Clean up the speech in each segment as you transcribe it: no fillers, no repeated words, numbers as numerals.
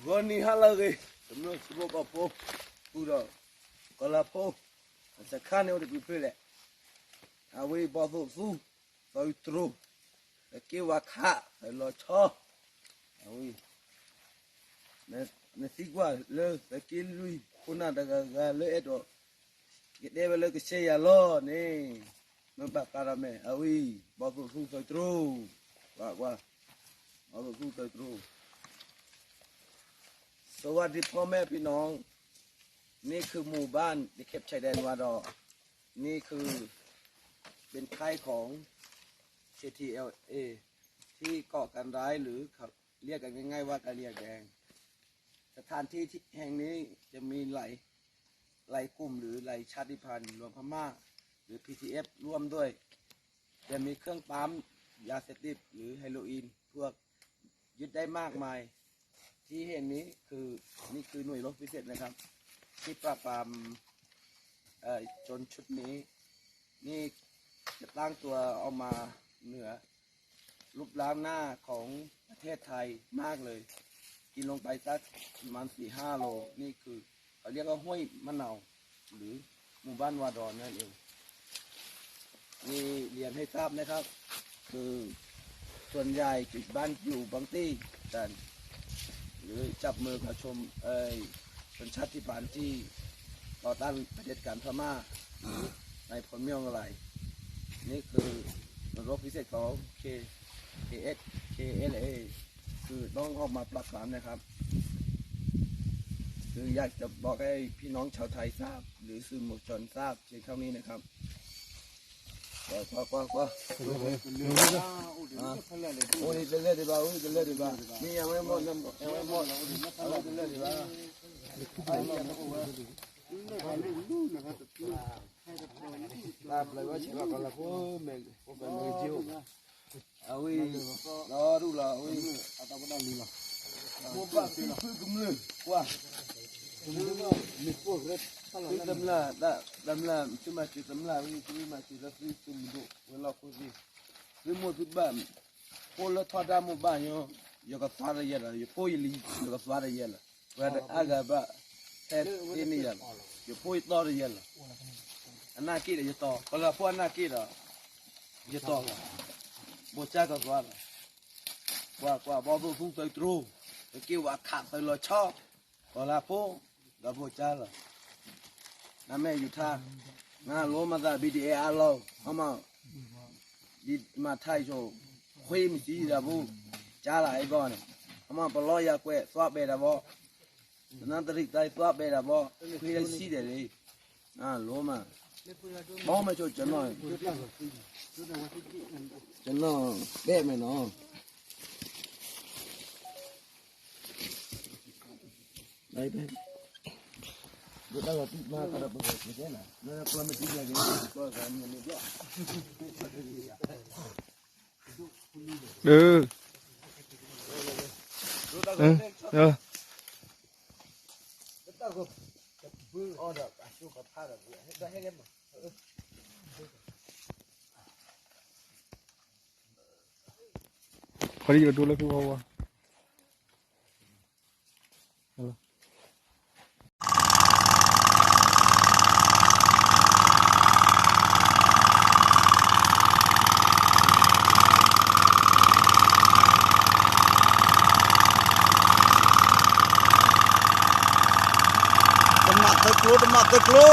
Goni halagi, semua sebab apa? Udah, kalau apa, sekarang ni udah pilih. Awi bawa tu, tahu terus. Kau wakha, lo cah. Awi, nasi gua, lo sekil lui, puna daga lo itu. Kita bela kesya lo ni, nampak karame. Awi, bawa tu tahu terus. Wah, bawa tu tahu terus. สวัสดีพ่อแม่พี่น้องนี่คือหมู่บ้านในเขตชายแดนวาดอนี่คือเป็นค่ายของ KTLA ที่ก่อการร้ายหรือเขาเรียกกันง่ายๆว่ากะเหรี่ยงแดงสถานที่แห่งนี้จะมีหลายกลุ่มหรือหลายชาติพันธุ์รวมพม่าหรือ PTF ร่วมด้วยจะมีเครื่องปั๊มยาเสพติดหรือเฮโรอีนพวกยึดได้มากมายที่เห็นนี้นี่คือหน่วยรบพิเศษนะครับที่ปราบปรามจนชุดนี้นี่จะตั้งตัวเอามาเหนือรูปร่างหน้าของประเทศไทยมากเลยกินลงไปสักประมาณ4-5 โลนี่คือเขาเรียกว่าห้วยมะนาวหรือหมู่บ้านวาดอนนั่นเองนี่เรียนให้ทราบนะครับคือส่วนใหญ่จุดบ้านอยู่บางที่แต่หรือจับมือกับชมชนชาติพันธุ์ที่ต่อต้านเผด็จการพม่าในพลเมืองอะไรนี่คือรบพิเศษของ KLA คือต้องออกมาปราบปรามนะครับคืออยากจะบอกให้พี่น้องชาวไทยทราบหรือสื่อมวลชนทราบเพียงเท่านี้นะครับก็โอ้ยเล่นดีบ้าโอ้ยเล่นดีบ้านี่ยังไม่หมดยังไม่หมดเล่นดีบ้าลาบเลยว่าใช่ป่ะก็ลาบเมย์จิ๋วเอาไว้รอดูละเอาไว้อาตาบุตรลีละพวกบ้าคือกุมเลยว่าdamla cuma damla ini cuma rafi tumbu wala kozi rimo tubba polo thada mo ba yo ka fara yala yo poili yo ka fara yala wada aga ba ini yala yo poi to yala ana ki de yo to kala po ana ki da yo to bo cha ka kwa bo bu fu tai tru ki wa kha tai lo cho kala po ga bo cha laน้าแม่อยู่ท่าน้าล้มมาจากบีดีเออาร์เราเอามาดีมาไทยโชว์คุยมิสีระบุจ้าละไอ้บ้านเอามาปลอยาเกวสวะเบดาบอนั่นตริกใจสวะเบดาบอคุยได้สีเดเลยน้าล้มมาบ้องไม่โชว์จันน้อยเบ๊ะไหมน้องได้เบ๊ะkita nggak tiba pada begitu na, nggak pernah mesti lagi kalau kami ni dia. Kita kok order asyik kapal dia, dah hebat. Kali itu dulu tu bawa. Temat teklo.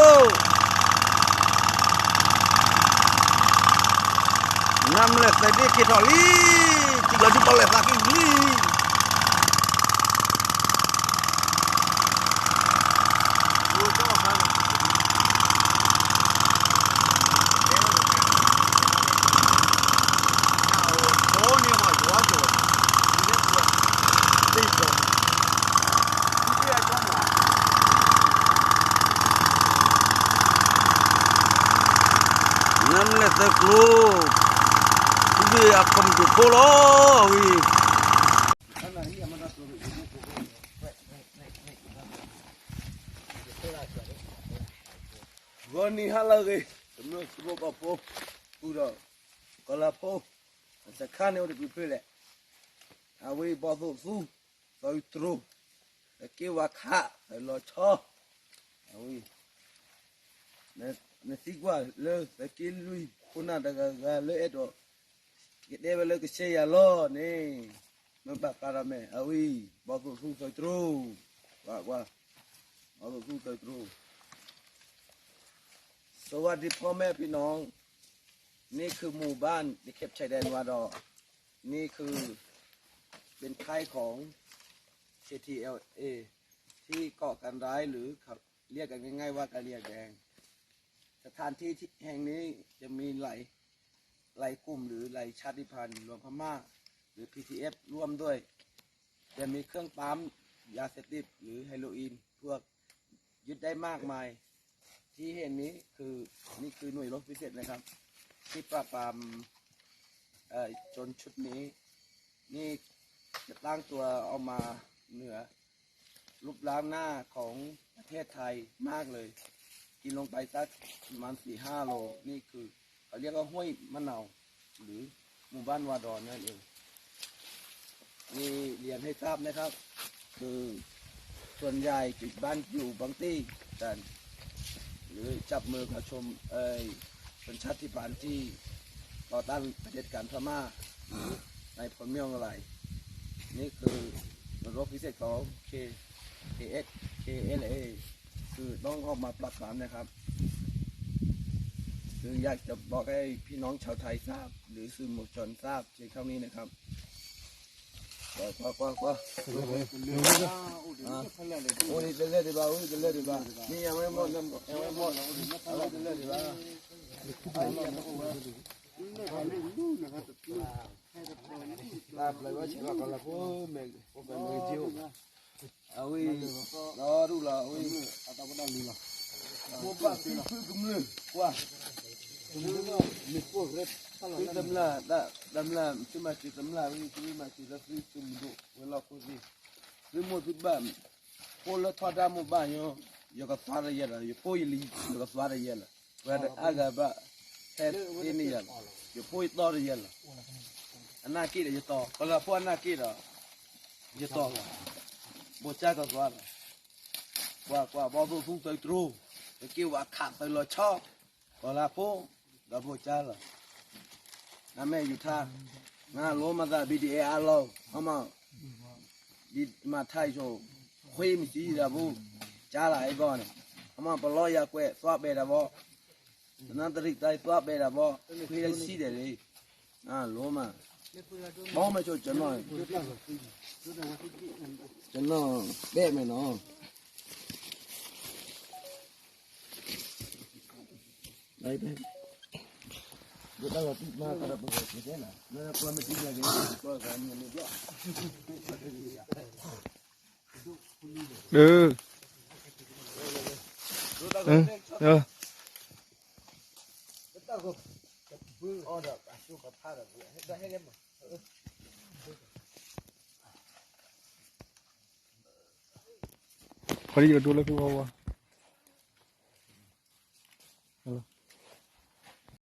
16 tadi kita li, 3 jumpa lagi li. Club, ini akan dipolo, wih. Goni halagi, semua sebab apa? Udah, ก็ละโพจะข้าเนี่ยเด็กเพื่อแหละเอาไว้บอกสู้ต่อยตรูแต่เกี่ยวว่าข้าแต่รอชอเอาไว้เนี่ยสิกว่าเลยแต่กินลุยคนน่ะแต่ก็เลยเอ็ดว่าเดี๋ยวเลยก็เชียร์ล้อนี่มันปากการะแม่เอาไว้บอกสู้ต่อยตรูว่าบอกสู้ต่อยตรูสวัสดีพ่อแม่พี่น้องนี่คือหมู่บ้านในเขตชายแดนวาดอนี่คือเป็นค่ายของ KTLA ที่ก่อการร้ายหรือเขาเรียกกันง่ายๆว่ากะเหรี่ยงแดงสถานที่แห่งนี้จะมีหลายกลุ่มหรือหลายชาติพันธุ์รวมพม่าหรือ PTF ร่วมด้วยจะมีเครื่องปั๊มยาเสพติดหรือเฮโรอีนพวกยึดได้มากมายที่เห็นนี้นี่คือหน่วยรบพิเศษนะครับที่ปราบปรามจนชุดนี้นี่จะตั้งตัวเอามาเหนือรูปร่างหน้าของประเทศไทยมากเลยกินลงไปสักประมาณ4-5 โลนี่คือเขาเรียกว่าห้วยมะนาวหรือหมู่บ้านวาดอนนั่นเองนี่เรียนให้ทราบนะครับคือส่วนใหญ่จุดบ้านอยู่บางที่กันหรือจับมือกับชมเป็นชาติพันธุ์ที่ต่อต้านเผด็จการพม่าในพลเมืองอะไรนี่คือรบพิเศษของ KLA คือต้องออกมาปราบปรามนะครับคืออยากจะบอกให้พี่น้องชาวไทยทราบหรือสื่อมวลชนทราบในครั้งนี้นะครับก็โอ้ยจะเล่นดีบ้าจะเล่นดีบ้านี่ยังไม่หมดยังไม่หมดจะเล่นดีบ้าลาบเลยว่าใช่ป่ะก็ลาบเมฆจิ๋วเอาไว้รอดูละเอาไว้เอาตาบดดูละบัวปากคือกุมเลยว่าคือดำละที่มาจิดำละที่มาจิดแล้วคือตุ่มดูเวลาคุยคือหมดทุกบ้านพอละทอดหมู่บ้านอยู่กับฟ้าระยะละอยู่พ่อยลีอยู่กับฟ้าระยะละเวลาอากาศแบบแท้ที่นี่ละอยู่พ่อยต่อระยะละอันน่าคิดอยู่ต่อก็ละพวกน่าคิดอยู่ต่อบ่จ้าก็ว่าบ่ดูฟุ้งตัวตรูเกี่ยวว่าขาดไปเลยชอบก็ละพวกก็บ่จ้าละน้าแม่อยู่ท่าน้าโลมาได้ BDA เราเอามาดีมาไทยโชว์คุยมิจีระบุจ้าละไอ้บ่อเนี่ยเอามาปลอยยาแกะสวบเบดาบ่นั่นตริกได้สวบเบดาบ่คุยได้ซีเดเลยโลมาบ่มาโชว์จันน้อยเบ๊ะไหมเนาะได้เดี๋ยวเราติดมาから僕みたいななんかこれもติดやけどこれからもねじゃพอดีเราดูแล้วคือว่า